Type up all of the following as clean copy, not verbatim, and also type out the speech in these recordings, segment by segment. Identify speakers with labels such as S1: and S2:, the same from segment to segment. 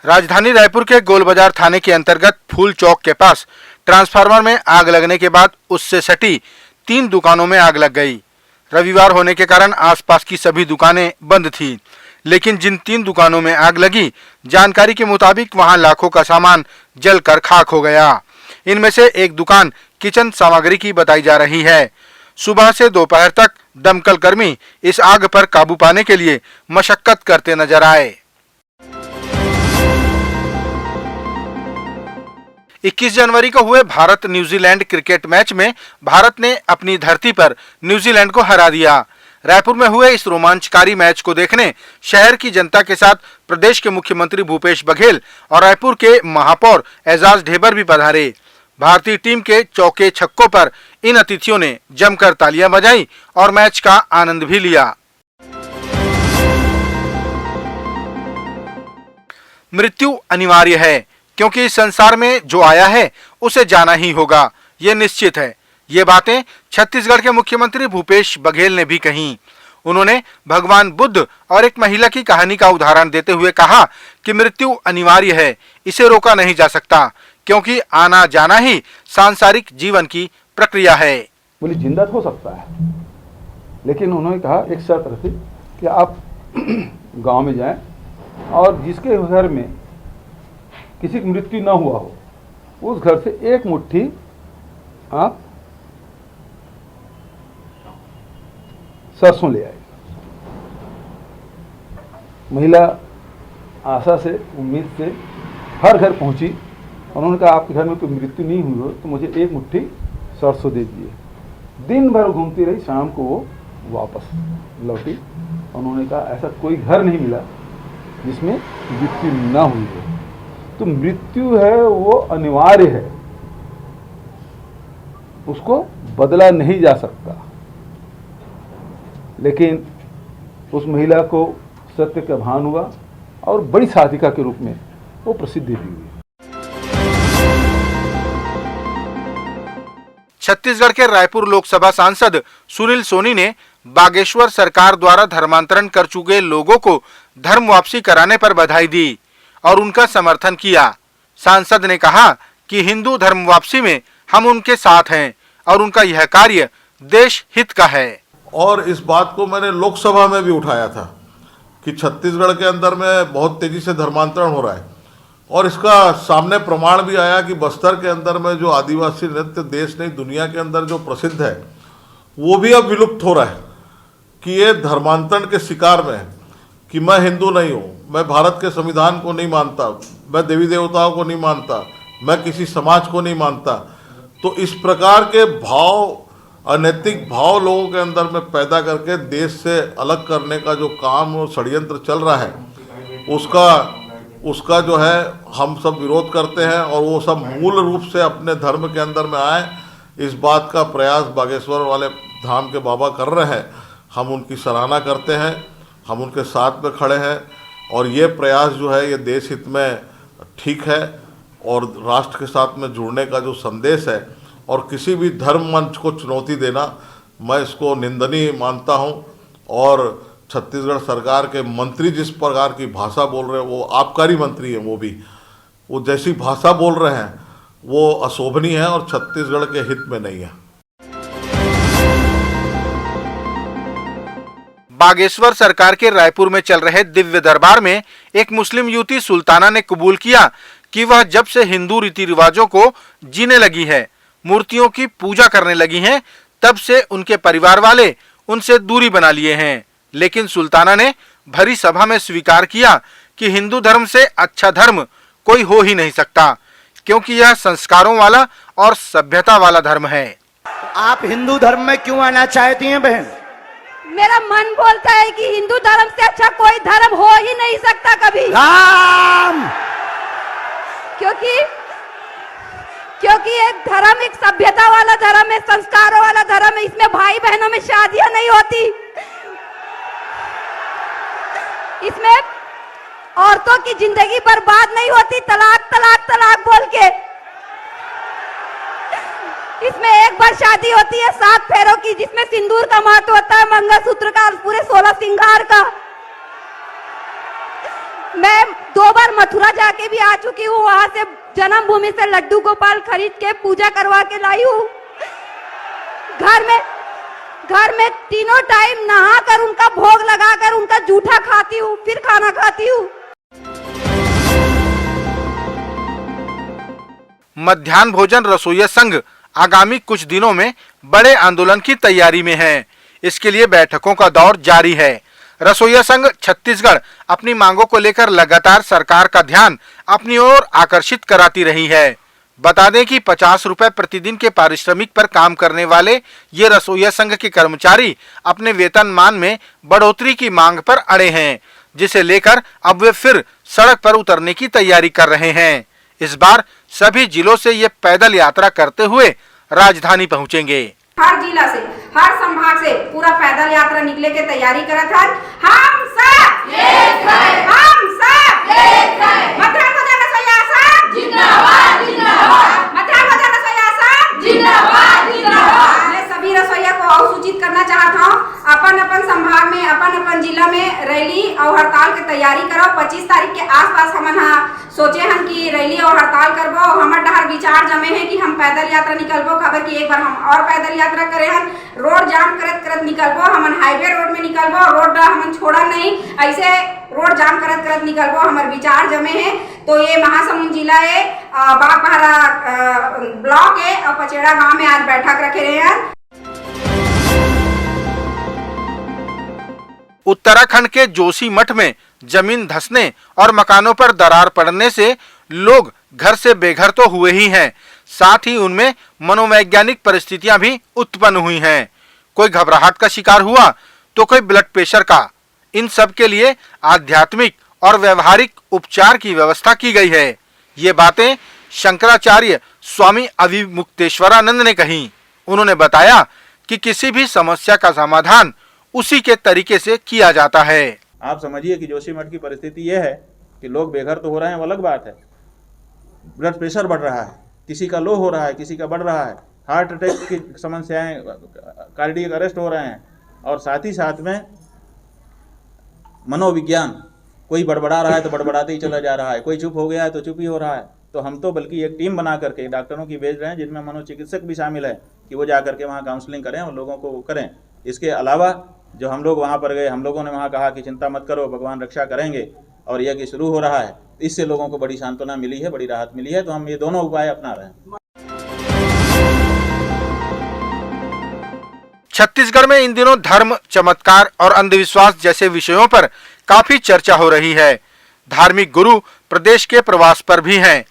S1: राजधानी रायपुर के गोल बाजार थाने के अंतर्गत फूल चौक के पास ट्रांसफार्मर में आग लगने के बाद उससे सटी 3 दुकानों में आग लग गई। रविवार होने के कारण आसपास की सभी दुकानें बंद थीं, लेकिन जिन 3 दुकानों में आग लगी, जानकारी के मुताबिक वहां लाखों का सामान जलकर खाक हो गया। इनमें से एक दुकान किचन सामग्री की बताई जा रही है। सुबह से दोपहर तक दमकल कर्मी इस आग पर काबू पाने के लिए मशक्कत करते नजर आए। 21 जनवरी को हुए भारत न्यूजीलैंड क्रिकेट मैच में भारत ने अपनी धरती पर न्यूजीलैंड को हरा दिया। रायपुर में हुए इस रोमांचकारी मैच को देखने शहर की जनता के साथ प्रदेश के मुख्यमंत्री भूपेश बघेल और रायपुर के महापौर एजाज ढेबर भी पधारे। भारतीय टीम के चौके छक्कों पर इन अतिथियों ने जमकर तालियां बजाई और मैच का आनंद भी लिया। मृत्यु अनिवार्य है, क्योंकि इस संसार में जो आया है उसे जाना ही होगा, ये निश्चित है। ये बातें छत्तीसगढ़ के मुख्यमंत्री भूपेश बघेल ने भी कहीं। उन्होंने भगवान बुद्ध और एक महिला की कहानी का उदाहरण देते हुए कहा कि मृत्यु अनिवार्य है, इसे रोका नहीं जा सकता, क्योंकि आना जाना ही सांसारिक जीवन की प्रक्रिया है।
S2: बोली जिंदा हो सकता है, लेकिन उन्होंने कहा एक शर्त रखी कि आप गांव में जाएं और जिसके घर में किसी की मृत्यु न हुआ हो, उस घर से एक मुट्ठी आप सरसों ले आए। महिला आशा से, उम्मीद से हर घर पहुंची। उन्होंने कहा आपके घर में कोई मृत्यु नहीं हुई हो तो मुझे एक मुट्ठी सरसों दे दिए। दिन भर घूमती रही, शाम को वो वापस लौटी। उन्होंने कहा ऐसा कोई घर नहीं मिला जिसमें मृत्यु ना हुई हो। तो मृत्यु है वो अनिवार्य है, उसको बदला नहीं जा सकता। लेकिन उस महिला को सत्य का भान हुआ और बड़ी साधिका के रूप में वो प्रसिद्धि दी हुई।
S1: छत्तीसगढ़ के रायपुर लोकसभा सांसद सुनील सोनी ने बागेश्वर सरकार द्वारा धर्मांतरण कर चुके लोगों को धर्म वापसी कराने पर बधाई दी और उनका समर्थन किया। सांसद ने कहा कि हिंदू धर्म वापसी में हम उनके साथ हैं और उनका यह कार्य देश हित का है।
S3: और इस बात को मैंने लोकसभा में भी उठाया था कि छत्तीसगढ़ के अंदर में बहुत तेजी से धर्मांतरण हो रहा है और इसका सामने प्रमाण भी आया कि बस्तर के अंदर में जो आदिवासी नृत्य देश नहीं दुनिया के अंदर जो प्रसिद्ध है, वो भी अब विलुप्त हो रहा है कि ये धर्मांतरण के शिकार में है कि मैं हिंदू नहीं हूँ, मैं भारत के संविधान को नहीं मानता, मैं देवी देवताओं को नहीं मानता, मैं किसी समाज को नहीं मानता। तो इस प्रकार के भाव, अनैतिक भाव लोगों के अंदर में पैदा करके देश से अलग करने का जो काम और षड्यंत्र चल रहा है, उसका जो है हम सब विरोध करते हैं और वो सब मूल रूप से अपने धर्म के अंदर में आए, इस बात का प्रयास बागेश्वर वाले धाम के बाबा कर रहे हैं। हम उनकी सराहना करते हैं, हम उनके साथ में खड़े हैं और ये प्रयास जो है ये देश हित में ठीक है और राष्ट्र के साथ में जुड़ने का जो संदेश है और किसी भी धर्म मंच को चुनौती देना, मैं इसको निंदनीय मानता हूं। और छत्तीसगढ़ सरकार के मंत्री जिस प्रकार की भाषा बोल रहे हैं, वो आबकारी मंत्री हैं, वो जैसी भाषा बोल रहे हैं वो अशोभनीय है और छत्तीसगढ़ के हित में नहीं है।
S1: बागेश्वर सरकार के रायपुर में चल रहे दिव्य दरबार में एक मुस्लिम युवती सुल्ताना ने कबूल किया कि वह जब से हिंदू रीति रिवाजों को जीने लगी है, मूर्तियों की पूजा करने लगी हैं, तब से उनके परिवार वाले उनसे दूरी बना लिए हैं। लेकिन सुल्ताना ने भरी सभा में स्वीकार किया कि हिंदू धर्म से अच्छा धर्म कोई हो ही नहीं सकता, क्योंकि यह संस्कारों वाला और सभ्यता वाला धर्म है।
S4: आप हिंदू धर्म में क्यों आना चाहती हैं बहन?
S5: मेरा मन बोलता है कि हिंदू धर्म से अच्छा कोई धर्म हो ही नहीं सकता कभी।
S4: राम!
S5: क्योंकि एक धर्म एक सभ्यता वाला धर्म है, संस्कारों वाला धर्म है। इसमें भाई बहनों में शादियां नहीं होती, इसमें औरतों की जिंदगी बर्बाद नहीं होती तलाक तलाक तलाक बोल के। इसमें एक बार शादी होती है 7 फेरों की, जिसमें सिंदूर का महत्व होता है, मंगलसूत्र का, पूरे 16 श्रृंगार का। मैं 2 बार बार मथुरा जाके भी आ चुकी हूँ, वहां से जन्मभूमि से लड्डू गोपाल खरीद के पूजा करवा के लाई हूँ। घर में तीनों टाइम नहा कर उनका भोग लगाकर उनका जूठा खाती हूँ, फिर खाना खाती हूँ।
S1: मध्याह्न भोजन रसोइया संघ आगामी कुछ दिनों में बड़े आंदोलन की तैयारी में है। इसके लिए बैठकों का दौर जारी है। रसोइया संघ छत्तीसगढ़ अपनी मांगों को लेकर लगातार सरकार का ध्यान अपनी ओर आकर्षित कराती रही है। बता दें कि 50 रुपए प्रतिदिन के पारिश्रमिक पर काम करने वाले ये रसोइया संघ के कर्मचारी अपने वेतनमान में बढ़ोतरी की मांग पर अड़े हैं, जिसे लेकर अब वे फिर सड़क पर उतरने की तैयारी कर रहे हैं। इस बार सभी जिलों से ये पैदल यात्रा करते हुए राजधानी पहुंचेंगे।
S6: हर जिला से, हर संभाग से पूरा पैदल यात्रा निकले के तैयारी करत हन। हम सब एक हैं, हम सब एक हैं। मध्याह्न भोजन रसोइया संघ जिंदाबाद जिंदाबाद, मध्याह्न भोजन रसोइया संघ जिंदाबाद जिंदाबाद। मैं सभी रसोइया को सूचित करना चाहता हूँ, अपन अपन संभाग में, अपन अपन जिला में रैली और हड़ताल की तैयारी करो। 25 तारीख के आसपास हम सोचे हम कि रैली और हड़ताल करबो। हमार डहर विचार जमे है कि हम पैदल यात्रा निकलबो, खबर कि एक बार हम और पैदल यात्रा करे हन। रोड जाम करत करत निकलबो, हमन हाईवे रोड में निकलबो, रोड हमन छोड़ा नहीं, ऐसे रोड जाम करत करत निकलबो, हमार विचार जमे है। तो ये महासमुंद जिला है, बागबाहरा ब्लॉक है और पचेड़ा गांव में आज बैठक रखे रहे हैं।
S1: उत्तराखंड के जोशीमठ में जमीन धंसने और मकानों पर दरार पड़ने से लोग घर से बेघर तो हुए ही हैं, साथ ही उनमें मनोवैज्ञानिक परिस्थितियां भी उत्पन्न हुई हैं। कोई घबराहट का शिकार हुआ तो कोई ब्लड प्रेशर का। इन सब के लिए आध्यात्मिक और व्यवहारिक उपचार की व्यवस्था की गई है। ये बातें शंकराचार्य स्वामी अविमुक्तेश्वरानंद ने कही। उन्होंने बताया कि किसी भी समस्या का समाधान उसी के तरीके से किया जाता है।
S7: आप समझिए कि जोशीमठ की परिस्थिति यह है कि लोग बेघर तो हो रहे हैं, वो अलग बात है। ब्लड प्रेशर बढ़ रहा है, किसी का लो हो रहा है, किसी का बढ़ रहा है, हार्ट अटैक की समस्याएं, कार्डियक अरेस्ट हो रहे हैं, और साथ ही साथ में मनोविज्ञान, कोई बड़बड़ा रहा है तो बड़बड़ाते ही चला जा रहा है, कोई चुप हो गया है तो चुप ही हो रहा है। तो हम तो बल्कि एक टीम बना करके डॉक्टरों की भेज रहे हैं, जिनमें मनोचिकित्सक भी शामिल है कि वो जा करके वहाँ काउंसलिंग करें और लोगों को करें। इसके अलावा जो हम लोग वहाँ पर गए, हम लोगों ने वहाँ कहा कि चिंता मत करो, भगवान रक्षा करेंगे, और यह कि शुरू हो रहा है, इससे लोगों को बड़ी सांत्वना मिली है, बड़ी राहत मिली है। तो हम ये दोनों उपाय अपना रहे हैं।
S1: छत्तीसगढ़ में इन दिनों धर्म, चमत्कार और अंधविश्वास जैसे विषयों पर काफी चर्चा हो रही है। धार्मिक गुरु प्रदेश के प्रवास पर भी हैं।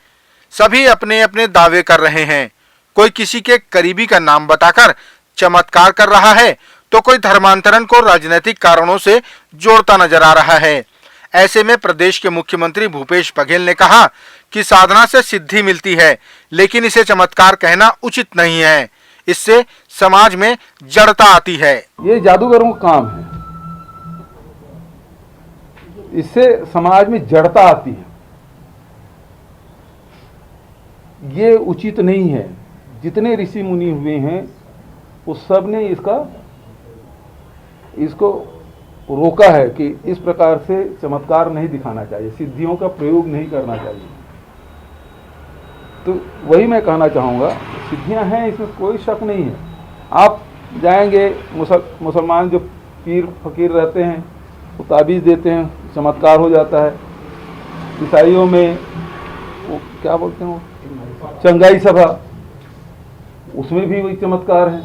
S1: सभी अपने अपने दावे कर रहे हैं। कोई किसी के करीबी का नाम बताकर चमत्कार कर रहा है तो कोई धर्मांतरण को राजनीतिक कारणों से जोड़ता नजर आ रहा है। ऐसे में प्रदेश के मुख्यमंत्री भूपेश बघेल ने कहा कि साधना से सिद्धि मिलती है, लेकिन इसे चमत्कार कहना उचित नहीं है। इससे समाज में जड़ता आती है।
S2: ये जादूगरों का काम है, इससे समाज में जड़ता आती है। ये उचित नहीं है। जितने ऋषि मुनि हुए हैं उस सब ने इसको रोका है कि इस प्रकार से चमत्कार नहीं दिखाना चाहिए, सिद्धियों का प्रयोग नहीं करना चाहिए। तो वही मैं कहना चाहूँगा, सिद्धियां हैं, इसमें कोई शक नहीं है। आप जाएंगे, मुसलमान जो पीर फकीर रहते हैं वो ताबीज़ देते हैं, चमत्कार हो जाता है। ईसाइयों में वो क्या बोलते हैं, वो चंगाई सभा, उसमें भी वही चमत्कार है,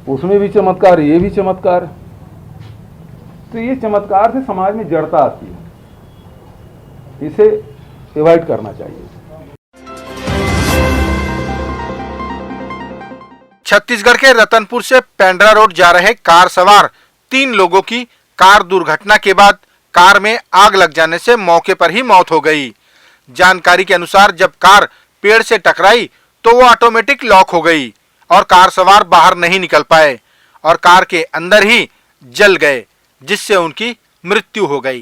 S2: उसमें भी चमत्कार, ये भी चमत्कार है। तो ये चमत्कार से समाज में जड़ता आती है, इसे अवॉइड करना चाहिए।
S1: छत्तीसगढ़ के रतनपुर से पेंड्रा रोड जा रहे कार सवार 3 लोगों की कार दुर्घटना के बाद कार में आग लग जाने से मौके पर ही मौत हो गई। जानकारी के अनुसार जब कार पेड़ से टकराई तो वो ऑटोमेटिक लॉक हो गई और कार सवार बाहर नहीं निकल पाए और कार के अंदर ही जल गए, जिससे उनकी मृत्यु हो गई।